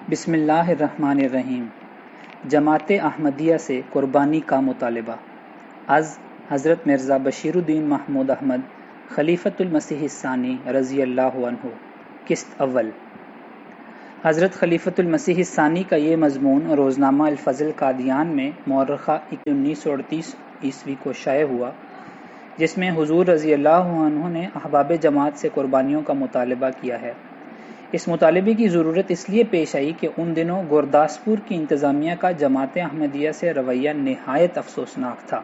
بسم اللہ الرحمن الرحیم۔ جماعت احمدیہ سے قربانی کا مطالبہ از حضرت مرزا بشیر الدین محمود احمد خلیفۃ المسیح الثانی رضی اللہ عنہ، قسط اول۔ حضرت خلیفۃ المسیح الثانی کا یہ مضمون روزنامہ الفضل قادیان میں مورخہ 1938 عیسوی کو شائع ہوا، جس میں حضور رضی اللہ عنہ نے احباب جماعت سے قربانیوں کا مطالبہ کیا ہے۔ اس مطالبے کی ضرورت اس لیے پیش آئی کہ ان دنوں گورداسپور کی انتظامیہ کا جماعت احمدیہ سے رویہ نہایت افسوسناک تھا،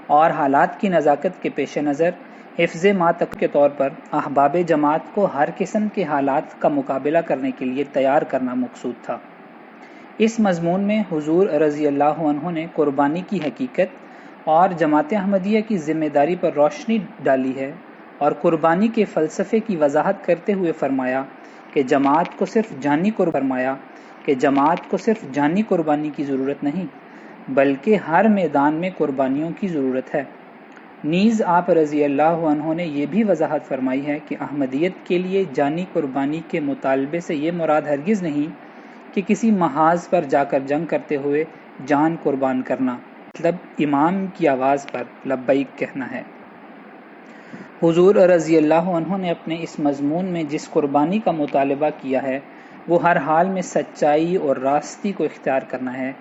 اور حالات کی نزاکت کے پیش نظر حفظ ماتق کے طور پر احباب جماعت کو ہر قسم کے حالات کا مقابلہ کرنے کے لیے تیار کرنا مقصود تھا۔ اس مضمون میں حضور رضی اللہ عنہ نے قربانی کی حقیقت اور جماعت احمدیہ کی ذمہ داری پر روشنی ڈالی ہے، اور قربانی کے فلسفے کی وضاحت کرتے ہوئے فرمایا کہ جماعت کو صرف جانی قربانی کی ضرورت نہیں، بلکہ ہر میدان میں قربانیوں کی ضرورت ہے۔ نیز آپ رضی اللہ عنہ نے یہ بھی وضاحت فرمائی ہے کہ احمدیت کے لیے جانی قربانی کے مطالبے سے یہ مراد ہرگز نہیں کہ کسی محاذ پر جا کر جنگ کرتے ہوئے جان قربان کرنا، مطلب امام کی آواز پر لبیک کہنا ہے۔ حضور رضی اللہ عنہ نے اپنے اس مضمون میں جس قربانی کا مطالبہ کیا ہے وہ ہر حال میں سچائی اور راستی کو اختیار کرنا ہے،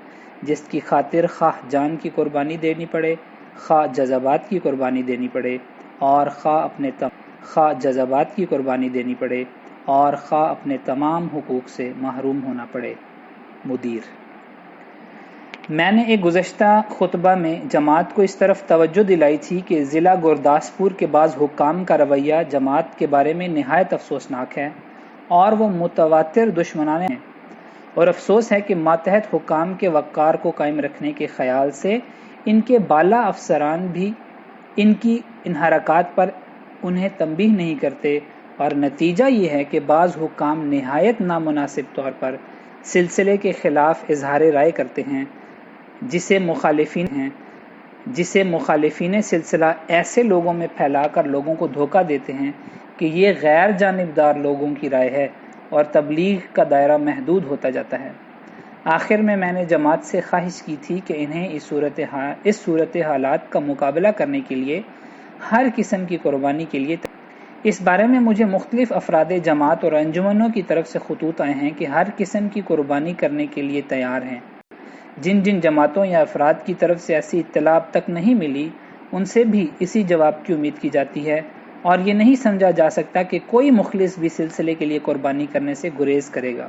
جس کی خاطر خواہ جان کی قربانی دینی پڑے، خواہ جذبات کی قربانی دینی پڑے، اور خواہ اپنے تمام حقوق سے محروم ہونا پڑے۔ مدیر۔ میں نے ایک گزشتہ خطبہ میں جماعت کو اس طرف توجہ دلائی تھی کہ ضلع گورداسپور کے بعض حکام کا رویہ جماعت کے بارے میں نہایت افسوسناک ہے، اور وہ متواتر دشمنان ہیں، اور افسوس ہے کہ ماتحت حکام کے وقار کو قائم رکھنے کے خیال سے ان کے بالا افسران بھی ان حرکات پر انہیں تنبیہ نہیں کرتے، اور نتیجہ یہ ہے کہ بعض حکام نہایت نامناسب طور پر سلسلے کے خلاف اظہار رائے کرتے ہیں، جسے مخالفین سلسلہ ایسے لوگوں میں پھیلا کر لوگوں کو دھوکہ دیتے ہیں کہ یہ غیر جانبدار لوگوں کی رائے ہے، اور تبلیغ کا دائرہ محدود ہوتا جاتا ہے۔ آخر میں نے جماعت سے خواہش کی تھی کہ انہیں اس صورت حالات کا مقابلہ کرنے کے لیے ہر قسم کی قربانی کے لیے اس بارے میں مجھے مختلف افراد جماعت اور انجمنوں کی طرف سے خطوط آئے ہیں کہ ہر قسم کی قربانی کرنے کے لیے تیار ہیں۔ جن جماعتوں یا افراد کی طرف سے ایسی اطلاع اب تک نہیں ملی، ان سے بھی اسی جواب کی امید کی جاتی ہے، اور یہ نہیں سمجھا جا سکتا کہ کوئی مخلص بھی سلسلے کے لیے قربانی کرنے سے گریز کرے گا۔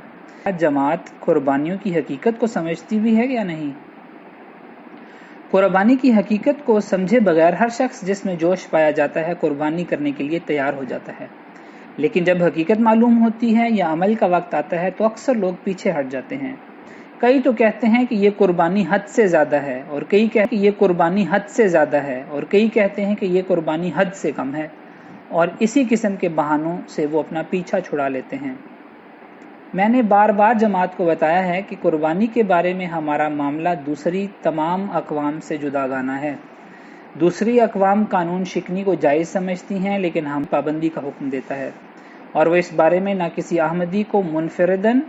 جماعت قربانیوں کی حقیقت کو سمجھتی بھی ہے یا نہیں؟ قربانی کی حقیقت کو سمجھے بغیر ہر شخص جس میں جوش پایا جاتا ہے قربانی کرنے کے لیے تیار ہو جاتا ہے، لیکن جب حقیقت معلوم ہوتی ہے یا عمل کا وقت آتا ہے تو اکثر لوگ پیچھے ہٹ جاتے ہیں۔ کئی تو کہتے ہیں کہ یہ قربانی حد سے زیادہ ہے، اور کئی کہتے ہیں کہ یہ قربانی حد سے کم ہے، اور اسی قسم کے بہانوں سے وہ اپنا پیچھا چھڑا لیتے ہیں۔ میں نے بار بار جماعت کو بتایا ہے کہ قربانی کے بارے میں ہمارا معاملہ دوسری تمام اقوام سے جداگانہ ہے۔ دوسری اقوام قانون شکنی کو جائز سمجھتی ہیں، لیکن ہم پابندی کا حکم دیتا ہے، اور وہ اس بارے میں نہ کسی احمدی کو منفرداً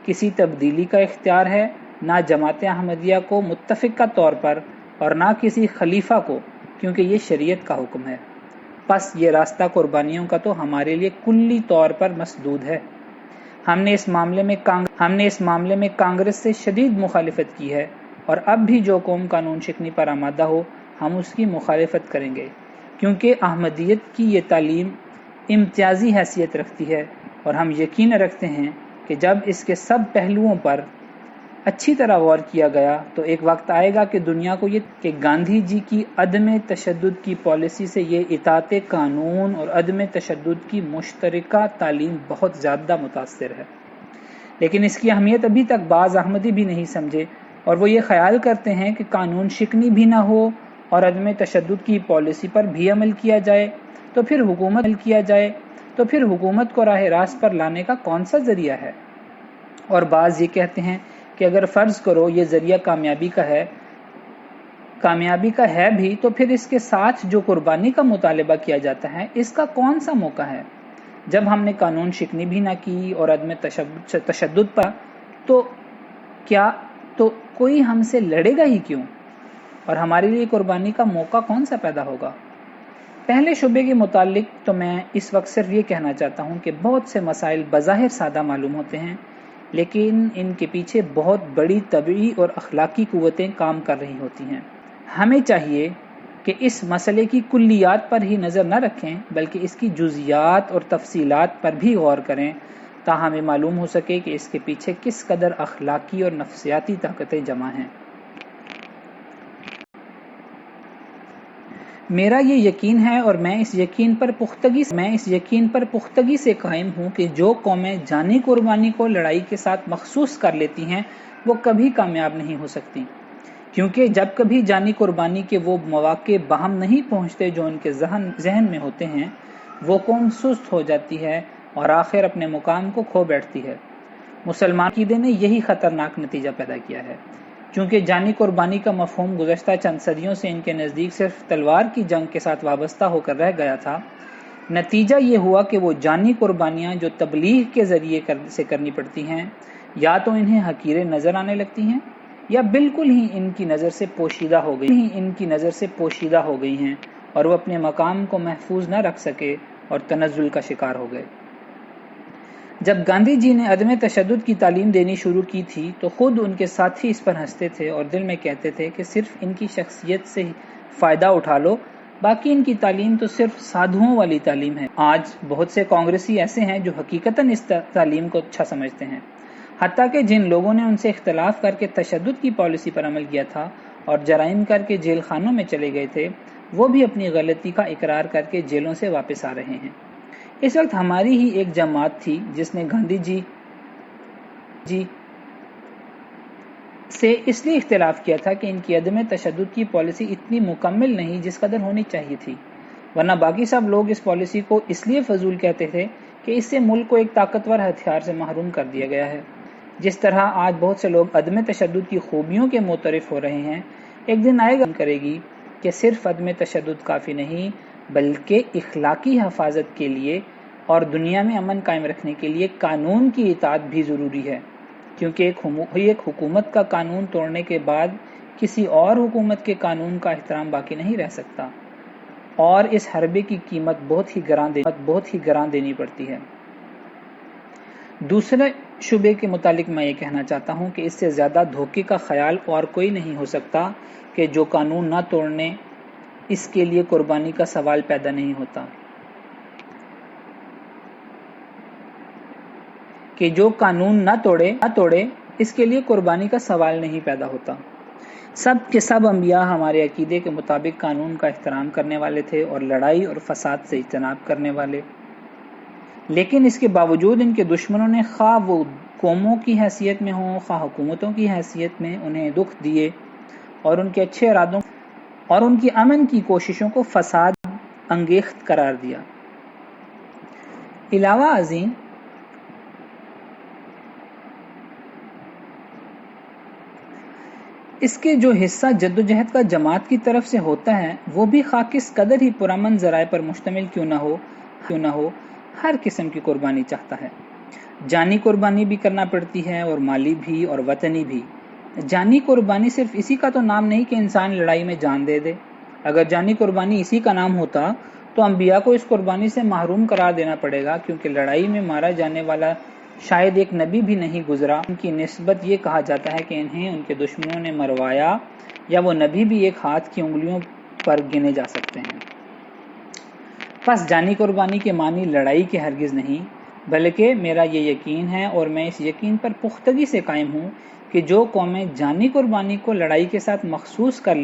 کسی تبدیلی کا اختیار ہے، نہ جماعت احمدیہ کو متفقہ طور پر، اور نہ کسی خلیفہ کو، کیونکہ یہ شریعت کا حکم ہے۔ پس یہ راستہ قربانیوں کا تو ہمارے لیے کلی طور پر مسدود ہے۔ ہم نے اس معاملے میں کانگریس سے شدید مخالفت کی ہے، اور اب بھی جو قوم قانون شکنی پر آمادہ ہو ہم اس کی مخالفت کریں گے، کیونکہ احمدیت کی یہ تعلیم امتیازی حیثیت رکھتی ہے، اور ہم یقین رکھتے ہیں کہ جب اس کے سب پہلوؤں پر اچھی طرح غور کیا گیا تو ایک وقت آئے گا کہ دنیا کو یہ کہ گاندھی جی کی عدم تشدد کی پالیسی سے یہ اطاعت قانون اور عدم تشدد کی مشترکہ تعلیم بہت زیادہ متاثر ہے، لیکن اس کی اہمیت ابھی تک بعض احمدی بھی نہیں سمجھے، اور وہ یہ خیال کرتے ہیں کہ قانون شکنی بھی نہ ہو اور عدم تشدد کی پالیسی پر بھی عمل کیا جائے تو پھر حکومت کو راہ راست پر لانے کا کون سا ذریعہ ہے۔ اور بعض یہ کہتے ہیں کہ اگر فرض کرو یہ ذریعہ کامیابی کا ہے بھی تو پھر اس کے ساتھ جو قربانی کا مطالبہ کیا جاتا ہے اس کا کون سا موقع ہے، جب ہم نے قانون شکنی بھی نہ کی اور عدم تشدد پر تو کوئی ہم سے لڑے گا ہی کیوں، اور ہمارے لیے قربانی کا موقع کون سا پیدا ہوگا؟ پہلے شعبے کے متعلق تو میں اس وقت صرف یہ کہنا چاہتا ہوں کہ بہت سے مسائل بظاہر سادہ معلوم ہوتے ہیں، لیکن ان کے پیچھے بہت بڑی طبعی اور اخلاقی قوتیں کام کر رہی ہوتی ہیں۔ ہمیں چاہیے کہ اس مسئلے کی کلیات پر ہی نظر نہ رکھیں، بلکہ اس کی جزیات اور تفصیلات پر بھی غور کریں، تاہم ہمیں معلوم ہو سکے کہ اس کے پیچھے کس قدر اخلاقی اور نفسیاتی طاقتیں جمع ہیں۔ میرا یہ یقین ہے اور میں اس یقین پر پختگی سے قائم ہوں کہ جو قومیں جانی قربانی کو لڑائی کے ساتھ مخصوص کر لیتی ہیں وہ کبھی کامیاب نہیں ہو سکتی، کیونکہ جب کبھی جانی قربانی کے وہ مواقع بہم نہیں پہنچتے جو ان کے ذہن میں ہوتے ہیں، وہ قوم سست ہو جاتی ہے اور آخر اپنے مقام کو کھو بیٹھتی ہے۔ مسلمان عقیدے نے یہی خطرناک نتیجہ پیدا کیا ہے۔ چونکہ جانی قربانی کا مفہوم گزشتہ چند صدیوں سے ان کے نزدیک صرف تلوار کی جنگ کے ساتھ وابستہ ہو کر رہ گیا تھا، نتیجہ یہ ہوا کہ وہ جانی قربانیاں جو تبلیغ کے ذریعے سے کرنی پڑتی ہیں، یا تو انہیں حقیریں نظر آنے لگتی ہیں یا بالکل ہی ان کی نظر سے پوشیدہ ہو گئی ہیں، اور وہ اپنے مقام کو محفوظ نہ رکھ سکے اور تنزل کا شکار ہو گئے۔ جب گاندھی جی نے عدم تشدد کی تعلیم دینی شروع کی تھی تو خود ان کے ساتھی اس پر ہنستے تھے اور دل میں کہتے تھے کہ صرف ان کی شخصیت سے فائدہ اٹھا لو، باقی ان کی تعلیم تو صرف سادھوؤں والی تعلیم ہے۔ آج بہت سے کانگریسی ایسے ہیں جو حقیقتاً اس تعلیم کو اچھا سمجھتے ہیں، حتیٰ کہ جن لوگوں نے ان سے اختلاف کر کے تشدد کی پالیسی پر عمل کیا تھا اور جرائم کر کے جیل خانوں میں چلے گئے تھے، وہ بھی اپنی غلطی کا اقرار کر کے جیلوں سے واپس آ رہے ہیں۔ اس وقت ہماری ہی ایک جماعت تھی جس نے گاندھی جی سے اس لیے اختلاف کیا تھا کہ ان کی عدم تشدد کی پالیسی اتنی مکمل نہیں جس قدر ہونی چاہیے تھی، ورنہ باقی سب لوگ اس پالیسی کو اس لیے فضول کہتے تھے کہ اس سے ملک کو ایک طاقتور ہتھیار سے محروم کر دیا گیا ہے۔ جس طرح آج بہت سے لوگ عدم تشدد کی خوبیوں کے معترف ہو رہے ہیں، ایک دن آئے گا کرے گی کہ صرف عدم تشدد کافی نہیں، بلکہ اخلاقی حفاظت کے لیے اور دنیا میں امن قائم رکھنے کے لیے قانون کی اطاعت بھی ضروری ہے، کیونکہ ایک حکومت کا قانون توڑنے کے بعد کسی اور حکومت کے قانون کا احترام باقی نہیں رہ سکتا، اور اس حربے کی قیمت بہت ہی گراں دینی پڑتی ہے۔ دوسرے شعبے کے متعلق میں یہ کہنا چاہتا ہوں کہ اس سے زیادہ دھوکے کا خیال اور کوئی نہیں ہو سکتا کہ جو قانون نہ توڑنے اس کے لیے قربانی کا سوال پیدا نہیں ہوتا، کہ جو قانون نہ توڑے اس کے لیے قربانی کا سوال نہیں پیدا ہوتا۔ سب کے سب انبیاء ہمارے عقیدے کے مطابق قانون کا احترام کرنے والے تھے اور لڑائی اور فساد سے اجتناب کرنے والے، لیکن اس کے باوجود ان کے دشمنوں نے خواہ وہ قوموں کی حیثیت میں ہوں خواہ حکومتوں کی حیثیت میں انہیں دکھ دیے اور ان کے اچھے ارادوں اور ان کی امن کی کوششوں کو فساد انگیخت قرار دیا۔ علاوہ ازیں اس کے جو حصہ جدوجہد کا جماعت کی طرف سے ہوتا ہے وہ بھی خواہ کس قدر ہی پرامن ذرائع پر مشتمل کیوں نہ ہو ہر قسم کی قربانی چاہتا ہے۔ جانی قربانی بھی کرنا پڑتی ہے اور مالی بھی اور وطنی بھی۔ جانی قربانی صرف اسی کا تو نام نہیں کہ انسان لڑائی میں جان دے دے۔ اگر جانی قربانی اسی کا نام ہوتا تو انبیاء کو اس قربانی سے محروم قرار دینا پڑے گا، کیونکہ لڑائی میں مارا جانے والا شاید ایک نبی بھی نہیں گزرا۔ ان کی نسبت یہ کہا جاتا ہے کہ انہیں ان کے دشمنوں نے مروایا، یا وہ نبی بھی ایک ہاتھ کی انگلیوں پر گنے جا سکتے ہیں۔ پس جانی قربانی کے معنی لڑائی کے ہرگز نہیں، بلکہ میرا یہ یقین ہے اور میں اس یقین پر پختگی سے قائم ہوں کہ جو قومیں جانی قربانی کو لڑائی کے ساتھ مخصوص کر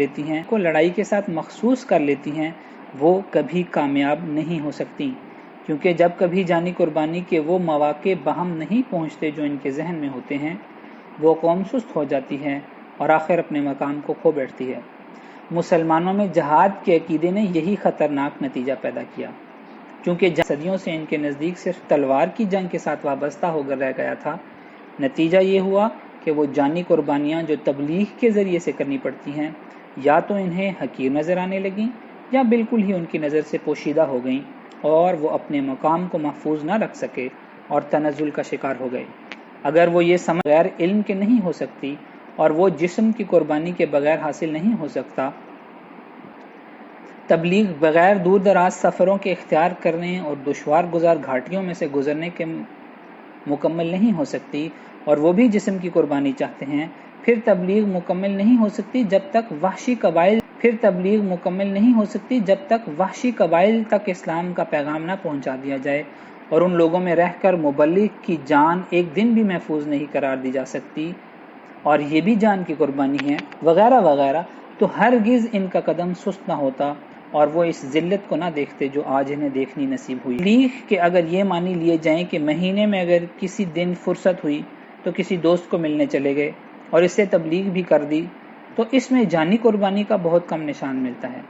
لیتی ہیں وہ کبھی کامیاب نہیں ہو سکتی، کیونکہ جب کبھی جانی قربانی کے وہ مواقع بہم نہیں پہنچتے جو ان کے ذہن میں ہوتے ہیں، وہ قوم سست ہو جاتی ہے اور آخر اپنے مقام کو کھو بیٹھتی ہے۔ مسلمانوں میں جہاد کے عقیدے نے یہی خطرناک نتیجہ پیدا کیا، چونکہ صدیوں سے ان کے نزدیک صرف تلوار کی جنگ کے ساتھ وابستہ ہو کر رہ گیا تھا، نتیجہ یہ ہوا کہ وہ جانی قربانیاں جو تبلیغ کے ذریعے سے کرنی پڑتی ہیں، یا تو انہیں حقیر نظر آنے لگیں یا بالکل ہی ان کی نظر سے پوشیدہ ہو گئیں، اور وہ اپنے مقام کو محفوظ نہ رکھ سکے اور تنزل کا شکار ہو گئے۔ اگر وہ یہ سمجھ بغیر علم کے نہیں ہو سکتی اور وہ جسم کی قربانی کے بغیر حاصل نہیں ہو سکتا، تبلیغ بغیر دور دراز سفروں کے اختیار کرنے اور دشوار گزار گھاٹیوں میں سے گزرنے کے مکمل نہیں ہو سکتی، اور وہ بھی جسم کی قربانی چاہتے ہیں، پھر تبلیغ مکمل نہیں ہو سکتی جب تک وحشی قبائل تک اسلام کا پیغام نہ پہنچا دیا جائے، اور ان لوگوں میں رہ کر مبلغ کی جان ایک دن بھی محفوظ نہیں قرار دی جا سکتی، اور یہ بھی جان کی قربانی ہے، وغیرہ وغیرہ، تو ہرگز ان کا قدم سست نہ ہوتا اور وہ اس ذلت کو نہ دیکھتے جو آج انہیں دیکھنی نصیب ہوئی۔ تبلیغ کے اگر یہ معنی لیے جائیں کہ مہینے میں اگر کسی دن فرصت ہوئی تو کسی دوست کو ملنے چلے گئے اور اس سے تبلیغ بھی کر دی، تو اس میں جانی قربانی کا بہت کم نشان ملتا ہے۔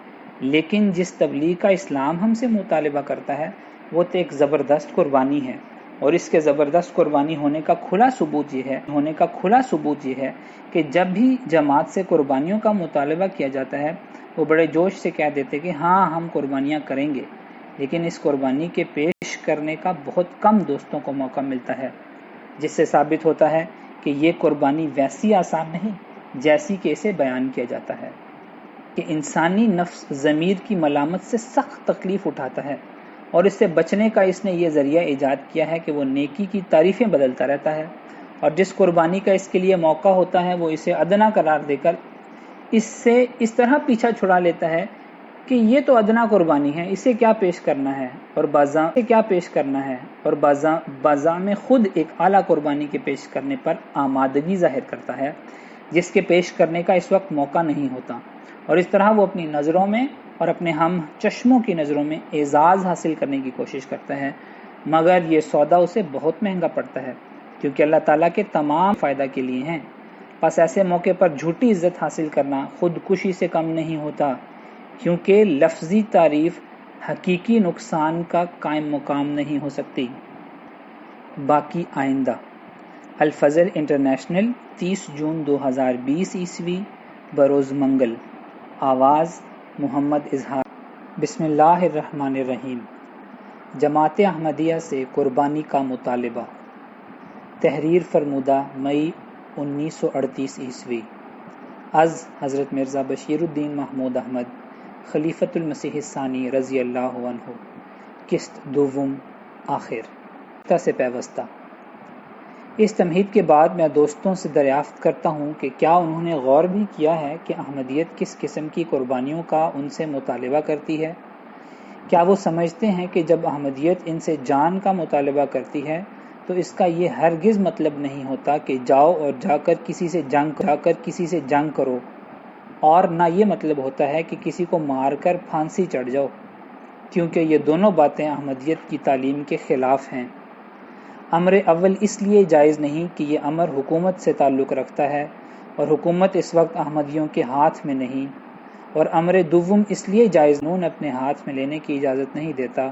لیکن جس تبلیغ کا اسلام ہم سے مطالبہ کرتا ہے وہ تو ایک زبردست قربانی ہے، اور اس کے زبردست قربانی ہونے کا کھلا ثبوت یہ ہے کہ جب بھی جماعت سے قربانیوں کا مطالبہ کیا جاتا ہے، وہ بڑے جوش سے کہہ دیتے کہ ہاں ہم قربانیاں کریں گے، لیکن اس قربانی کے پیش کرنے کا بہت کم دوستوں کو موقع ملتا ہے، جس سے ثابت ہوتا ہے کہ یہ قربانی ویسی آسان نہیں جیسی کہ اسے بیان کیا جاتا ہے، کہ انسانی نفس ضمیر کی ملامت سے سخت تکلیف اٹھاتا ہے، اور اس سے بچنے کا اس نے یہ ذریعہ ایجاد کیا ہے کہ وہ نیکی کی تعریفیں بدلتا رہتا ہے، اور جس قربانی کا اس کے لیے موقع ہوتا ہے وہ اسے ادنا قرار دے کر اس سے اس طرح پیچھا چھڑا لیتا ہے کہ یہ تو ادنا قربانی ہے، اسے کیا پیش کرنا ہے، اور بازام خود ایک اعلیٰ قربانی کے پیش کرنے پر آمادگی ظاہر کرتا ہے جس کے پیش کرنے کا اس وقت موقع نہیں ہوتا، اور اس طرح وہ اپنی نظروں میں اور اپنے ہم چشموں کی نظروں میں اعزاز حاصل کرنے کی کوشش کرتا ہے، مگر یہ سودا اسے بہت مہنگا پڑتا ہے، کیونکہ اللہ تعالیٰ کے تمام فائدہ کے لیے ہیں۔ پس ایسے موقع پر جھوٹی عزت حاصل کرنا خودکشی سے کم نہیں ہوتا، کیونکہ لفظی تعریف حقیقی نقصان کا قائم مقام نہیں ہو سکتی۔ باقی آئندہ۔ الفجر انٹرنیشنل، 30 جون 2020 عیسوی، بروز منگل۔ آواز محمد اظہار۔ بسم اللہ الرحمن الرحیم۔ جماعت احمدیہ سے قربانی کا مطالبہ۔ تحریر فرمودہ مئی 1938 عیسوی۔ از حضرت مرزا بشیر الدین محمود احمد خلیفۃ المسیح الثانی رضی اللہ عنہ، قسط دوم، آخر سے پیوستہ۔ اس تمہید کے بعد میں دوستوں سے دریافت کرتا ہوں کہ کیا انہوں نے غور بھی کیا ہے کہ احمدیت کس قسم کی قربانیوں کا ان سے مطالبہ کرتی ہے؟ کیا وہ سمجھتے ہیں کہ جب احمدیت ان سے جان کا مطالبہ کرتی ہے تو اس کا یہ ہرگز مطلب نہیں ہوتا کہ جاؤ اور جا کر کسی سے جنگ کرو، اور نہ یہ مطلب ہوتا ہے کہ کسی کو مار کر پھانسی چڑھ جاؤ، کیونکہ یہ دونوں باتیں احمدیت کی تعلیم کے خلاف ہیں۔ امر اول اس لیے جائز نہیں کہ یہ امر حکومت سے تعلق رکھتا ہے اور حکومت اس وقت احمدیوں کے ہاتھ میں نہیں، اور امر دوم اس لیے جائز قانون اپنے ہاتھ میں لینے کی اجازت نہیں دیتا۔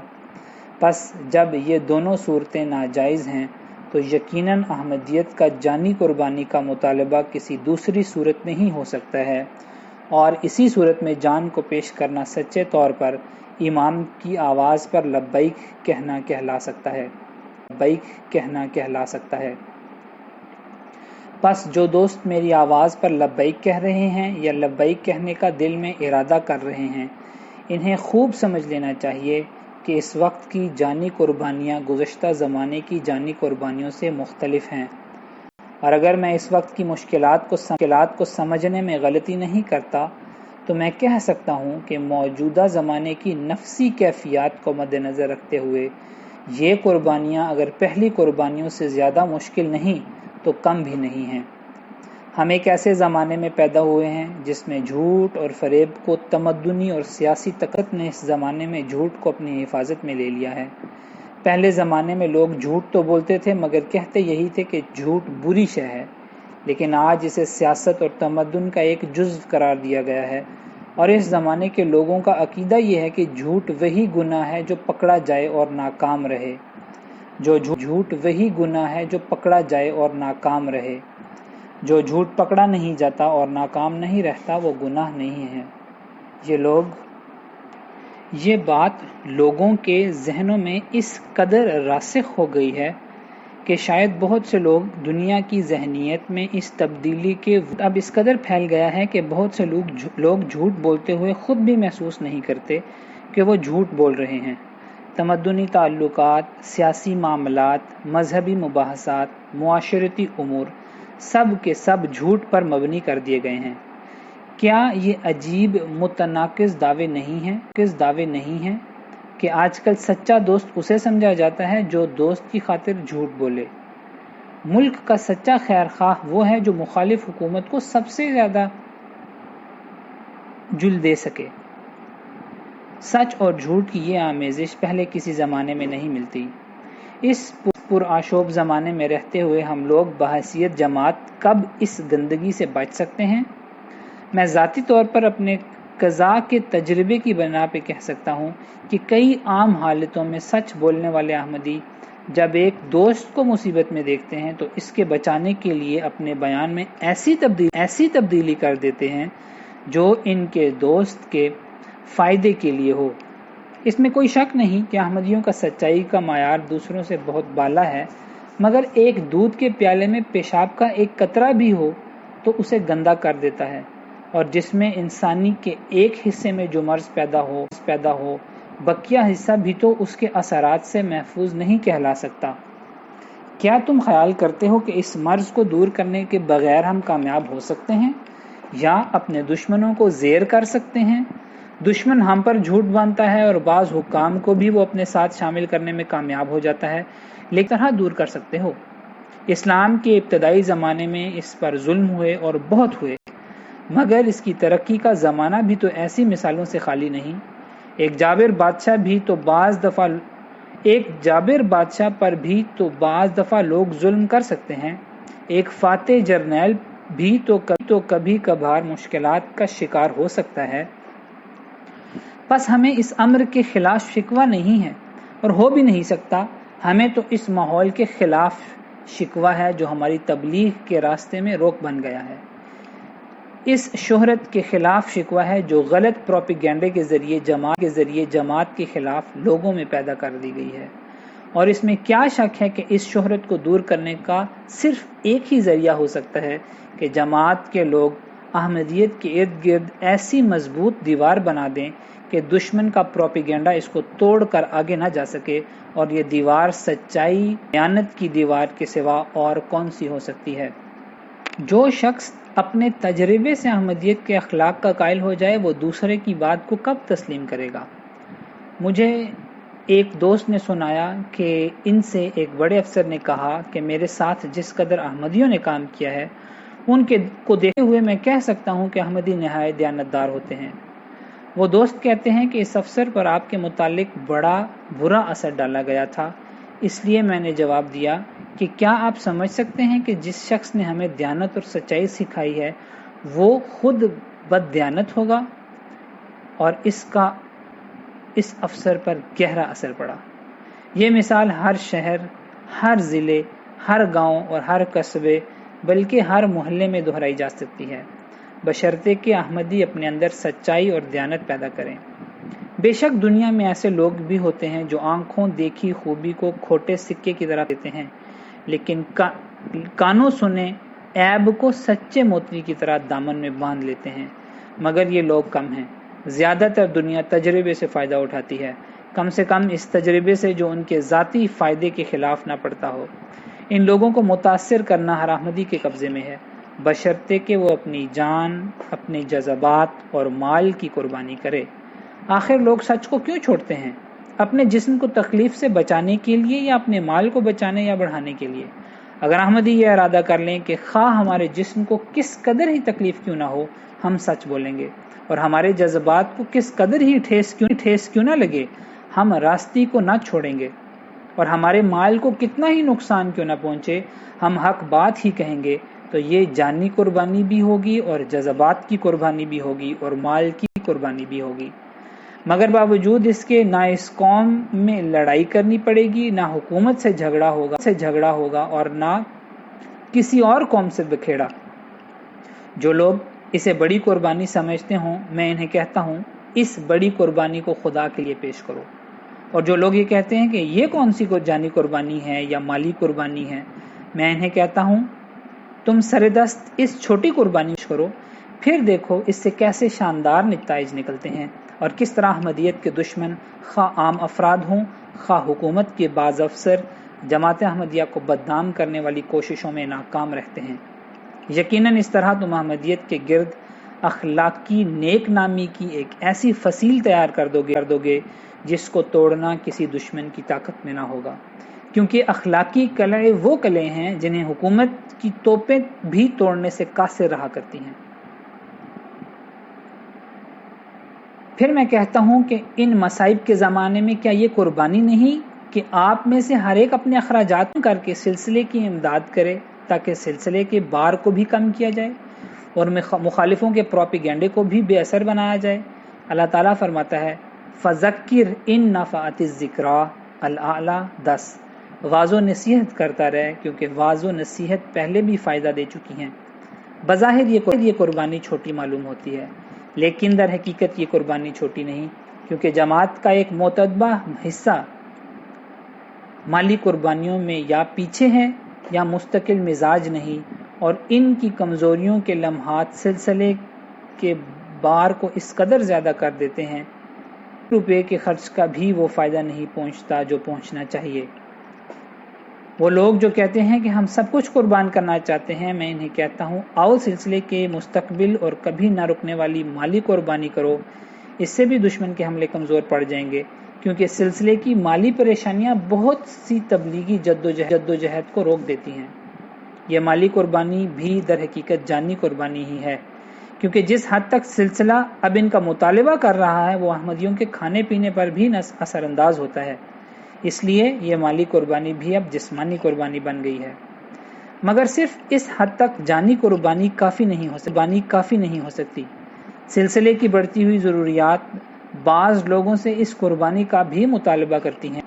پس جب یہ دونوں صورتیں ناجائز ہیں تو یقیناً احمدیت کا جانی قربانی کا مطالبہ کسی دوسری صورت میں ہی ہو سکتا ہے، اور اسی صورت میں جان کو پیش کرنا سچے طور پر امام کی آواز پر لبیک کہنا کہلا سکتا ہے۔ پس جو دوست میری آواز پر لبیک کہہ رہے ہیں یا لبیک کہنے کا دل میں ارادہ کر رہے ہیں، انہیں خوب سمجھ لینا چاہیے کہ اس وقت کی جانی قربانیاں گزشتہ زمانے کی جانی قربانیوں سے مختلف ہیں، اور اگر میں اس وقت کی مشکلات کو سمجھنے میں غلطی نہیں کرتا تو میں کہہ سکتا ہوں کہ موجودہ زمانے کی نفسی کیفیات کو مد نظر رکھتے ہوئے یہ قربانیاں اگر پہلی قربانیوں سے زیادہ مشکل نہیں تو کم بھی نہیں ہیں۔ ہم ایک ایسے زمانے میں پیدا ہوئے ہیں جس میں جھوٹ اور فریب کو تمدنی اور سیاسی طاقت نے اس زمانے میں جھوٹ کو اپنی حفاظت میں لے لیا ہے۔ پہلے زمانے میں لوگ جھوٹ تو بولتے تھے مگر کہتے یہی تھے کہ جھوٹ بری شے ہے، لیکن آج اسے سیاست اور تمدن کا ایک جزو قرار دیا گیا ہے، اور اس زمانے کے لوگوں کا عقیدہ یہ ہے کہ جھوٹ وہی گناہ ہے جو پکڑا جائے اور ناکام رہے، جو جھوٹ پکڑا نہیں جاتا اور ناکام نہیں رہتا وہ گناہ نہیں ہے۔ یہ بات لوگوں کے ذہنوں میں اس قدر راسخ ہو گئی ہے کہ شاید بہت سے لوگ دنیا کی ذہنیت میں اس تبدیلی کے اب اس قدر پھیل گیا ہے کہ بہت سے لوگ جھوٹ بولتے ہوئے خود بھی محسوس نہیں کرتے کہ وہ جھوٹ بول رہے ہیں۔ تمدنی تعلقات، سیاسی معاملات، مذہبی مباحثات، معاشرتی امور سب کے سب جھوٹ پر مبنی کر دیے گئے ہیں۔ کیا یہ عجیب متناقض دعوے نہیں ہیں کہ آج کل سچا دوست اسے سمجھا جاتا ہے جو دوست کی خاطر جھوٹ بولے؟ ملک کا سچا خیر خواہ وہ ہے جو مخالف حکومت کو سب سے زیادہ جل دے سکے۔ سچ اور جھوٹ کی یہ آمیزش پہلے کسی زمانے میں نہیں ملتی۔ اس پرآشوب زمانے میں رہتے ہوئے ہم لوگ بحیثیت جماعت کب اس گندگی سے بچ سکتے ہیں؟ میں ذاتی طور پر اپنے قضاء کے تجربے کی بنا پہ کہہ سکتا ہوں کہ کئی عام حالتوں میں سچ بولنے والے احمدی جب ایک دوست کو مصیبت میں دیکھتے ہیں تو اس کے بچانے کے لیے اپنے بیان میں ایسی تبدیلی کر دیتے ہیں جو ان کے دوست کے فائدے کے لیے ہو۔ اس میں کوئی شک نہیں کہ احمدیوں کا سچائی کا معیار دوسروں سے بہت بالا ہے، مگر ایک دودھ کے پیالے میں پیشاب کا ایک قطرہ بھی ہو تو اسے گندا کر دیتا ہے، اور جس میں انسانی کے ایک حصے میں جو مرض پیدا ہو بقیہ حصہ بھی تو اس کے اثرات سے محفوظ نہیں کہلا سکتا۔ کیا تم خیال کرتے ہو کہ اس مرض کو دور کرنے کے بغیر ہم کامیاب ہو سکتے ہیں یا اپنے دشمنوں کو زیر کر سکتے ہیں؟ دشمن ہم پر جھوٹ باندھتا ہے اور بعض حکام کو بھی وہ اپنے ساتھ شامل کرنے میں کامیاب ہو جاتا ہے، لیکن طرح دور کر سکتے ہو؟ اسلام کے ابتدائی زمانے میں اس پر ظلم ہوئے اور بہت ہوئے، مگر اس کی ترقی کا زمانہ بھی تو ایسی مثالوں سے خالی نہیں۔ ایک جابر بادشاہ پر بھی تو بعض دفعہ لوگ ظلم کر سکتے ہیں، ایک فاتح جرنیل بھی تو کبھی کبھار مشکلات کا شکار ہو سکتا ہے۔ بس ہمیں اس امر کے خلاف شکوہ نہیں ہے اور ہو بھی نہیں سکتا۔ ہمیں تو اس ماحول کے خلاف شکوہ ہے جو ہماری تبلیغ کے راستے میں روک بن گیا ہے۔ اس شہرت کے خلاف شکوہ ہے جو غلط پروپیگنڈے کے ذریعے جماعت کے خلاف لوگوں میں پیدا کر دی گئی ہے، اور اس میں کیا شک ہے کہ اس شہرت کو دور کرنے کا صرف ایک ہی ذریعہ ہو سکتا ہے کہ جماعت کے لوگ احمدیت کے ارد گرد ایسی مضبوط دیوار بنا دیں کہ دشمن کا پروپیگنڈا اس کو توڑ کر آگے نہ جا سکے، اور یہ دیوار سچائی دیانت کی دیوار کے سوا اور کون سی ہو سکتی ہے؟ جو شخص اپنے تجربے سے احمدیت کے اخلاق کا قائل ہو جائے وہ دوسرے کی بات کو کب تسلیم کرے گا؟ مجھے ایک دوست نے سنایا کہ ان سے ایک بڑے افسر نے کہا کہ میرے ساتھ جس قدر احمدیوں نے کام کیا ہے ان کو دیکھتے ہوئے میں کہہ سکتا ہوں کہ احمدی نہایت دیانتدار ہوتے ہیں۔ وہ دوست کہتے ہیں کہ اس افسر پر آپ کے متعلق بڑا برا اثر ڈالا گیا تھا، اس لیے میں نے جواب دیا کہ کیا آپ سمجھ سکتے ہیں کہ جس شخص نے ہمیں دیانت اور سچائی سکھائی ہے وہ خود بد دیانت ہوگا؟ اور اس کا اس افسر پر گہرا اثر پڑا۔ یہ مثال ہر شہر، ہر ضلع، ہر گاؤں اور ہر قصبے بلکہ ہر محلے میں دہرائی جا سکتی ہے، بشرطے کہ احمدی اپنے اندر سچائی اور دیانت پیدا کریں۔ بے شک دنیا میں ایسے لوگ بھی ہوتے ہیں جو آنکھوں دیکھی خوبی کو کھوٹے سکے کی طرح دیتے ہیں، لیکن کانوں سنے عیب کو سچے موتی کی طرح دامن میں باندھ لیتے ہیں، مگر یہ لوگ کم ہیں۔ زیادہ تر دنیا تجربے سے فائدہ اٹھاتی ہے، کم سے کم اس تجربے سے جو ان کے ذاتی فائدے کے خلاف نہ پڑتا ہو۔ ان لوگوں کو متاثر کرنا ہر احمدی کے قبضے میں ہے، بشرطے کہ وہ اپنی جان، اپنے جذبات اور مال کی قربانی کرے۔ آخر لوگ سچ کو کیوں چھوڑتے ہیں؟ اپنے جسم کو تکلیف سے بچانے کے لیے یا اپنے مال کو بچانے یا بڑھانے کے لیے؟ اگر احمدی یہ ارادہ کر لیں کہ خواہ ہمارے جسم کو کس قدر ہی تکلیف کیوں نہ ہو ہم سچ بولیں گے، اور ہمارے جذبات کو کس قدر ہی ٹھیس کیوں نہ لگے ہم راستی کو نہ چھوڑیں گے، اور ہمارے مال کو کتنا ہی نقصان کیوں نہ پہنچے ہم حق بات ہی کہیں گے، تو یہ جانی قربانی بھی ہوگی اور جذبات کی قربانی بھی ہوگی اور مال کی قربانی بھی ہوگی۔ مگر باوجود اس کے نہ اس قوم میں لڑائی کرنی پڑے گی، نہ حکومت سے جھگڑا ہوگا اور نہ کسی اور قوم سے بکھیڑا۔ جو لوگ اسے بڑی قربانی سمجھتے ہوں میں انہیں کہتا ہوں اس بڑی قربانی کو خدا کے لیے پیش کرو۔ اور جو لوگ یہ کہتے ہیں کہ یہ کون سی جانی قربانی ہے یا مالی قربانی ہے، میں انہیں کہتا ہوں تم سردست اس چھوٹی قربانی کرو، پھر دیکھو اس سے کیسے شاندار نتائج نکلتے ہیں، اور کس طرح احمدیت کے دشمن خواہ عام افراد ہوں خواہ حکومت کے بعض افسر جماعت احمدیہ کو بدنام کرنے والی کوششوں میں ناکام رہتے ہیں۔ یقیناً اس طرح تم احمدیت کے گرد اخلاقی نیک نامی کی ایک ایسی فصیل تیار کر دو گے جس کو توڑنا کسی دشمن کی طاقت میں نہ ہوگا، کیونکہ اخلاقی قلعے وہ قلعے ہیں جنہیں حکومت کی توپیں بھی توڑنے سے قاصر رہا کرتی ہیں۔ پھر میں کہتا ہوں کہ ان مصائب کے زمانے میں کیا یہ قربانی نہیں کہ آپ میں سے ہر ایک اپنے اخراجات کر کے سلسلے کی امداد کرے تاکہ سلسلے کے بار کو بھی کم کیا جائے اور مخالفوں کے پروپیگنڈے کو بھی بے اثر بنایا جائے۔ اللہ تعالیٰ فرماتا ہے فذکر ان نفعت الذکریٰ الاعلیٰ 10، واعظ و نصیحت کرتا رہے کیونکہ واعظ و نصیحت پہلے بھی فائدہ دے چکی ہیں۔ بظاہر یہ قربانی چھوٹی معلوم ہوتی ہے، لیکن در حقیقت یہ قربانی چھوٹی نہیں، کیونکہ جماعت کا ایک متعدبہ حصہ مالی قربانیوں میں یا پیچھے ہے یا مستقل مزاج نہیں، اور ان کی کمزوریوں کے لمحات سلسلے کے بار کو اس قدر زیادہ کر دیتے ہیں روپے کے خرچ کا بھی وہ فائدہ نہیں پہنچتا جو پہنچنا چاہیے۔ وہ لوگ جو کہتے ہیں کہ ہم سب کچھ قربان کرنا چاہتے ہیں، میں انہیں کہتا ہوں آؤ سلسلے کے مستقبل اور کبھی نہ رکنے والی مالی قربانی کرو، اس سے بھی دشمن کے حملے کمزور پڑ جائیں گے، کیونکہ سلسلے کی مالی پریشانیاں بہت سی تبلیغی جدوجہد کو روک دیتی ہیں۔ یہ مالی قربانی بھی در حقیقت جانی قربانی ہی ہے، کیونکہ جس حد تک سلسلہ اب ان کا مطالبہ کر رہا ہے وہ احمدیوں کے کھانے پینے پر بھی اثر انداز ہوتا ہے، اس لیے یہ مالی قربانی بھی اب جسمانی قربانی بن گئی ہے۔ مگر صرف اس حد تک جانی قربانی کافی نہیں ہو سکتی۔ سلسلے کی بڑھتی ہوئی ضروریات بعض لوگوں سے اس قربانی کا بھی مطالبہ کرتی ہیں،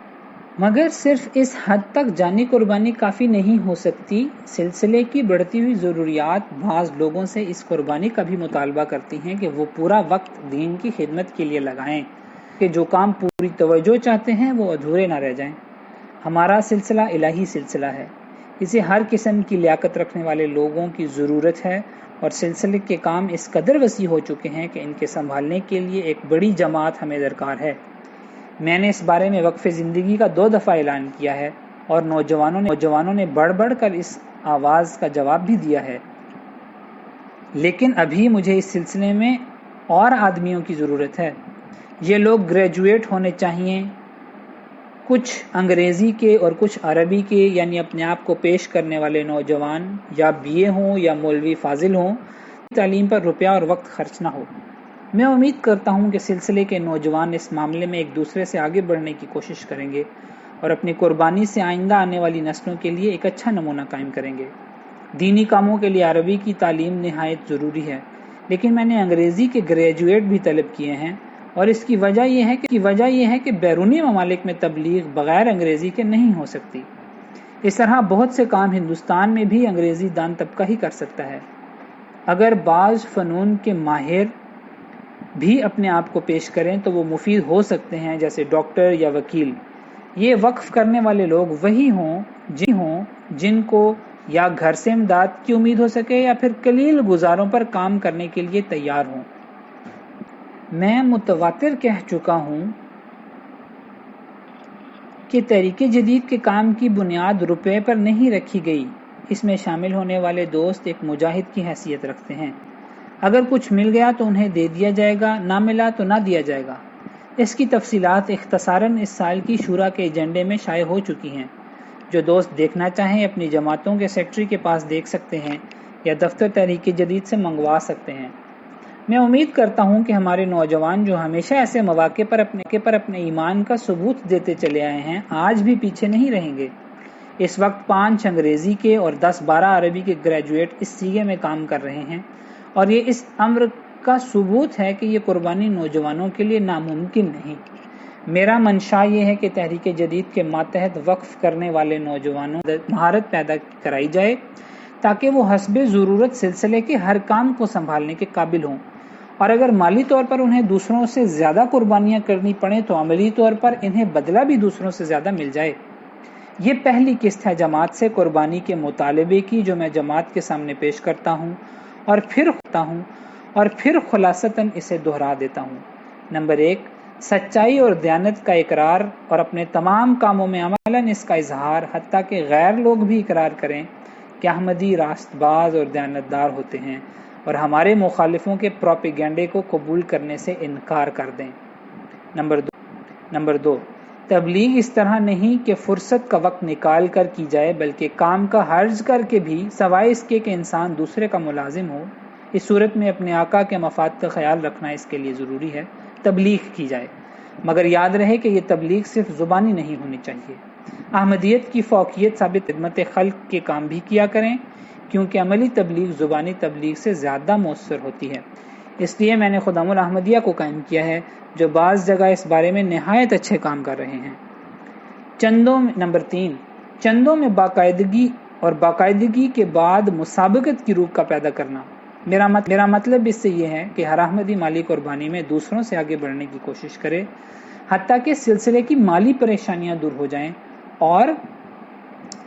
مگر صرف اس حد تک جانی قربانی کافی نہیں ہو سکتی۔ سلسلے کی بڑھتی ہوئی ضروریات بعض لوگوں سے اس قربانی کا بھی مطالبہ کرتی ہیں کہ وہ پورا وقت دین کی خدمت کے لیے لگائیں، کہ جو کام پوری توجہ چاہتے ہیں وہ ادھورے نہ رہ جائیں۔ ہمارا سلسلہ الہی سلسلہ ہے، اسے ہر قسم کی لیاقت رکھنے والے لوگوں کی ضرورت ہے، اور سلسلے کے کام اس قدر وسیع ہو چکے ہیں کہ ان کے سنبھالنے کے لیے ایک بڑی جماعت ہمیں درکار ہے۔ میں نے اس بارے میں وقف زندگی کا 2 دفعہ اعلان کیا ہے، اور نوجوانوں نے بڑھ بڑھ کر اس آواز کا جواب بھی دیا ہے، لیکن ابھی مجھے اس سلسلے میں اور آدمیوں کی ضرورت ہے۔ یہ لوگ گریجویٹ ہونے چاہیے، کچھ انگریزی کے اور کچھ عربی کے، یعنی اپنے آپ کو پیش کرنے والے نوجوان، یا BA ہوں یا مولوی فاضل ہوں، تعلیم پر روپیہ اور وقت خرچ نہ ہو۔ میں امید کرتا ہوں کہ سلسلے کے نوجوان اس معاملے میں ایک دوسرے سے آگے بڑھنے کی کوشش کریں گے اور اپنی قربانی سے آئندہ آنے والی نسلوں کے لیے ایک اچھا نمونہ قائم کریں گے۔ دینی کاموں کے لیے عربی کی تعلیم نہایت ضروری ہے، لیکن میں نے انگریزی کے گریجویٹ بھی طلب کیے ہیں، اور اس کی وجہ یہ ہے کہ بیرونی ممالک میں تبلیغ بغیر انگریزی کے نہیں ہو سکتی۔ اس طرح بہت سے کام ہندوستان میں بھی انگریزی دان طبقہ ہی کر سکتا ہے۔ اگر بعض فنون کے ماہر بھی اپنے آپ کو پیش کریں تو وہ مفید ہو سکتے ہیں، جیسے ڈاکٹر یا وکیل۔ یہ وقف کرنے والے لوگ وہی ہوں جن کو یا گھر سے امداد کی امید ہو سکے یا پھر قلیل گزاروں پر کام کرنے کے لیے تیار ہوں۔ میں متواتر کہہ چکا ہوں کہ تحریک جدید کے کام کی بنیاد روپے پر نہیں رکھی گئی، اس میں شامل ہونے والے دوست ایک مجاہد کی حیثیت رکھتے ہیں۔ اگر کچھ مل گیا تو انہیں دے دیا جائے گا، نہ ملا تو نہ دیا جائے گا۔ اس کی تفصیلات اختصاراً اس سال کی شورا کے ایجنڈے میں شائع ہو چکی ہیں۔ جو دوست دیکھنا چاہیں اپنی جماعتوں کے سیکٹری کے پاس دیکھ سکتے ہیں یا دفتر تحریک جدید سے منگوا سکتے ہیں۔ میں امید کرتا ہوں کہ ہمارے نوجوان جو ہمیشہ ایسے مواقع پر اپنے ایمان کا ثبوت دیتے چلے آئے ہیں، آج بھی پیچھے نہیں رہیں گے۔ اس وقت 5 انگریزی کے اور 10-12 عربی کے گریجویٹ اس سیگے میں کام کر رہے ہیں، اور یہ اس امر کا ثبوت ہے کہ یہ قربانی نوجوانوں کے لیے ناممکن نہیں۔ میرا منشا یہ ہے کہ تحریک جدید کے ماتحت وقف کرنے والے نوجوانوں مہارت پیدا کرائی جائے تاکہ وہ حسب ضرورت سلسلے کے ہر کام کو سنبھالنے کے قابل ہوں، اور اگر مالی طور پر انہیں دوسروں سے زیادہ قربانیاں کرنی پڑیں تو عملی طور پر انہیں بدلہ بھی دوسروں سے زیادہ مل جائے۔ یہ پہلی قسط ہے جماعت سے قربانی کے مطالبے کی جو میں جماعت کے سامنے پیش کرتا ہوں اور پھر خلاصتاً اسے دہرا دیتا ہوں۔ نمبر 1، سچائی اور دیانت کا اقرار اور اپنے تمام کاموں میں عملاً اس کا اظہار، حتیٰ کہ غیر لوگ بھی اقرار کریں کہ احمدی راست باز اور دیانتدار ہوتے ہیں اور ہمارے مخالفوں کے پروپیگنڈے کو قبول کرنے سے انکار کر دیں۔ نمبر 2، تبلیغ اس طرح نہیں کہ فرصت کا وقت نکال کر کی جائے، بلکہ کام کا حرج کر کے بھی، سوائے اس کے کہ انسان دوسرے کا ملازم ہو۔ اس صورت میں اپنے آقا کے مفاد کا خیال رکھنا اس کے لیے ضروری ہے۔ تبلیغ کی جائے، مگر یاد رہے کہ یہ تبلیغ صرف زبانی نہیں ہونی چاہیے۔ احمدیت کی فوقیت ثابت خدمت خلق کے کام بھی کیا کریں، کیونکہ عملی تبلیغ زبانی تبلیغ سے زیادہ مؤثر ہوتی ہے۔ اس لیے میں نے خدام الاحمدیہ کو قائم کیا ہے، جو بعض جگہ اس بارے میں نہایت اچھے کام کر رہے ہیں۔ نمبر 3، چندوں میں باقاعدگی کے بعد مسابقت کی روح کا پیدا کرنا۔ میرا مطلب اس سے یہ ہے کہ ہر احمدی مالی قربانی میں دوسروں سے آگے بڑھنے کی کوشش کرے، حتیٰ کہ سلسلے کی مالی پریشانیاں دور ہو جائیں اور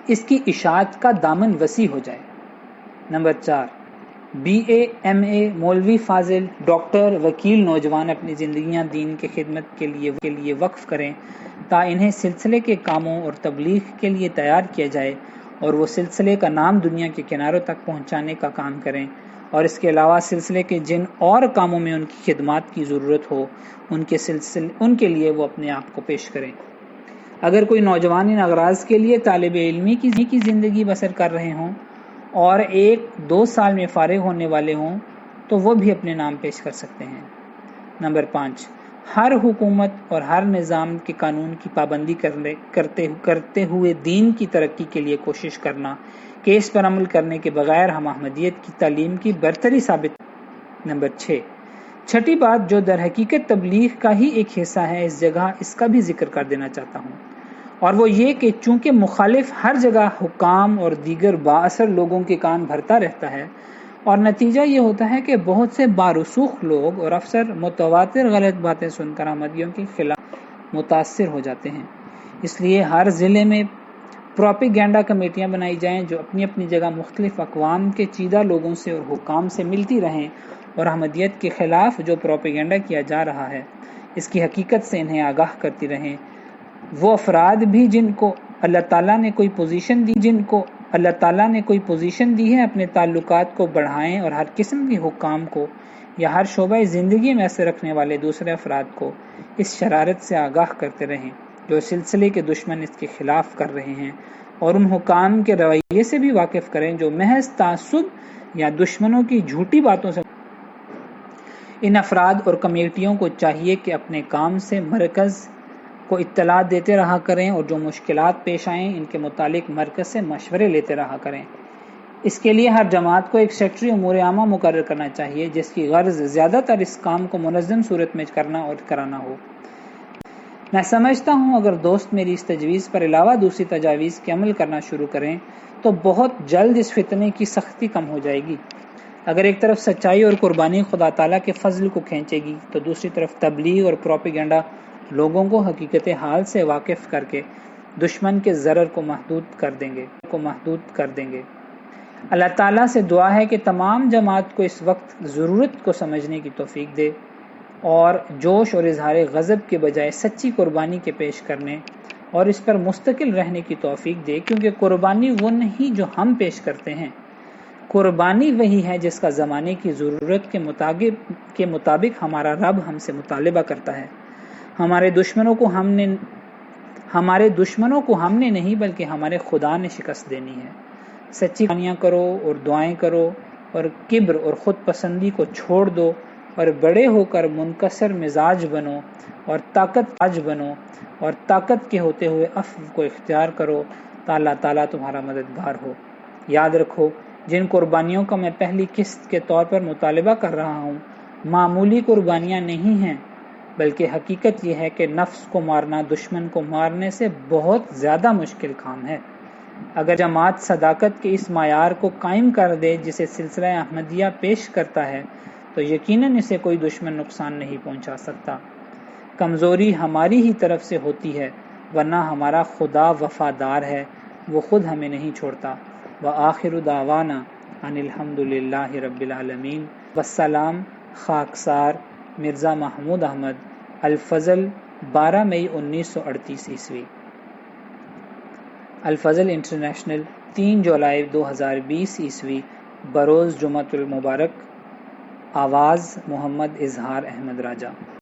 اس کی اشاعت کا دامن وسیع ہو جائے۔ نمبر 4، BA MA مولوی فاضل، ڈاکٹر، وکیل نوجوان اپنی زندگیاں دین کی خدمت کے لیے وقف کریں تا انہیں سلسلے کے کاموں اور تبلیغ کے لیے تیار کیا جائے اور وہ سلسلے کا نام دنیا کے کناروں تک پہنچانے کا کام کریں، اور اس کے علاوہ سلسلے کے جن اور کاموں میں ان کی خدمات کی ضرورت ہو ان کے لیے وہ اپنے آپ کو پیش کریں۔ اگر کوئی نوجوان ان اغراض کے لیے طالب علمی کی زندگی بسر کر رہے ہوں اور 1-2 سال میں فارغ ہونے والے ہوں تو وہ بھی اپنے نام پیش کر سکتے ہیں۔ نمبر 5، ہر حکومت اور ہر نظام کے قانون کی پابندی کرتے ہوئے دین کی ترقی کے لیے کوشش کرنا کہ اس پر عمل کرنے کے بغیر ہم احمدیت کی تعلیم کی برتری ثابت۔ نمبر 6، چھٹی بات جو در حقیقت تبلیغ کا ہی ایک حصہ ہے، اس جگہ اس کا بھی ذکر کر دینا چاہتا ہوں، اور وہ یہ کہ چونکہ مخالف ہر جگہ حکام اور دیگر بااثر لوگوں کے کان بھرتا رہتا ہے، اور نتیجہ یہ ہوتا ہے کہ بہت سے بارسوخ لوگ اور افسر متواتر غلط باتیں سن کر احمدیوں کے خلاف متاثر ہو جاتے ہیں۔ اس لیے ہر ضلع میں پروپیگنڈا کمیٹیاں بنائی جائیں جو اپنی اپنی جگہ مختلف اقوام کے چیدہ لوگوں سے اور حکام سے ملتی رہیں اور احمدیت کے خلاف جو پروپیگنڈا کیا جا رہا ہے اس کی حقیقت سے انہیں آگاہ کرتی رہیں۔ وہ افراد بھی جن کو اللہ تعالیٰ نے کوئی پوزیشن دی ہے اپنے تعلقات کو بڑھائیں اور ہر قسم کے حکام کو یا ہر شعبہ زندگی میں اثر رکھنے والے دوسرے افراد کو اس شرارت سے آگاہ کرتے رہیں جو سلسلے کے دشمن اس کے خلاف کر رہے ہیں، اور ان حکام کے رویے سے بھی واقف کریں جو محض تعصب یا دشمنوں کی جھوٹی باتوں سے۔ ان افراد اور کمیٹیوں کو چاہیے کہ اپنے کام سے مرکز کو اطلاع دیتے رہا کریں اور جو مشکلات پیش آئیں ان کے متعلق مرکز سے مشورے لیتے رہا کریں۔ اس کے لیے ہر جماعت کو ایک سیکرٹری امور عامہ مقرر کرنا چاہیے جس کی غرض زیادہ تر اس کام کو منظم صورت میں کرنا اور کرانا ہو۔ میں سمجھتا ہوں اگر دوست میری اس تجویز پر علاوہ دوسری تجاویز کے عمل کرنا شروع کریں تو بہت جلد اس فتنے کی سختی کم ہو جائے گی۔ اگر ایک طرف سچائی اور قربانی خدا تعالیٰ کے فضل کو کھینچے گی تو دوسری طرف تبلیغ اور پروپیگنڈا لوگوں کو حقیقت حال سے واقف کر کے دشمن کے ضرر کو محدود کر دیں گے۔ اللہ تعالیٰ سے دعا ہے کہ تمام جماعت کو اس وقت ضرورت کو سمجھنے کی توفیق دے اور جوش اور اظہار غضب کے بجائے سچی قربانی کے پیش کرنے اور اس پر مستقل رہنے کی توفیق دے، کیونکہ قربانی وہ نہیں جو ہم پیش کرتے ہیں، قربانی وہی ہے جس کا زمانے کی ضرورت کے مطابق ہمارا رب ہم سے مطالبہ کرتا ہے۔ ہمارے دشمنوں کو ہم نے نہیں بلکہ ہمارے خدا نے شکست دینی ہے۔ سچی قربانیاں کرو اور دعائیں کرو اور کبر اور خود پسندی کو چھوڑ دو اور بڑے ہو کر منکسر مزاج بنو اور طاقت کے ہوتے ہوئے عفو کو اختیار کرو تا اللہ تعالیٰ تمہارا مددگار ہو۔ یاد رکھو جن قربانیوں کا میں پہلی قسط کے طور پر مطالبہ کر رہا ہوں معمولی قربانیاں نہیں ہیں، بلکہ حقیقت یہ ہے کہ نفس کو مارنا دشمن کو مارنے سے بہت زیادہ مشکل کام ہے۔ اگر جماعت صداقت کے اس معیار کو قائم کر دے جسے سلسلہ احمدیہ پیش کرتا ہے تو یقیناً اسے کوئی دشمن نقصان نہیں پہنچا سکتا۔ کمزوری ہماری ہی طرف سے ہوتی ہے، ورنہ ہمارا خدا وفادار ہے، وہ خود ہمیں نہیں چھوڑتا۔ وآخر دعوانا ان الحمد للہ رب العالمین۔ والسلام۔ خاکسار مرزا محمود احمد، الفضل، 12 مئی 1938 عیسوی۔ الفضل انٹرنیشنل، 3 جولائی 2020 عیسوی، بروز جمعۃ المبارک۔ آواز محمد اظہار احمد راجہ۔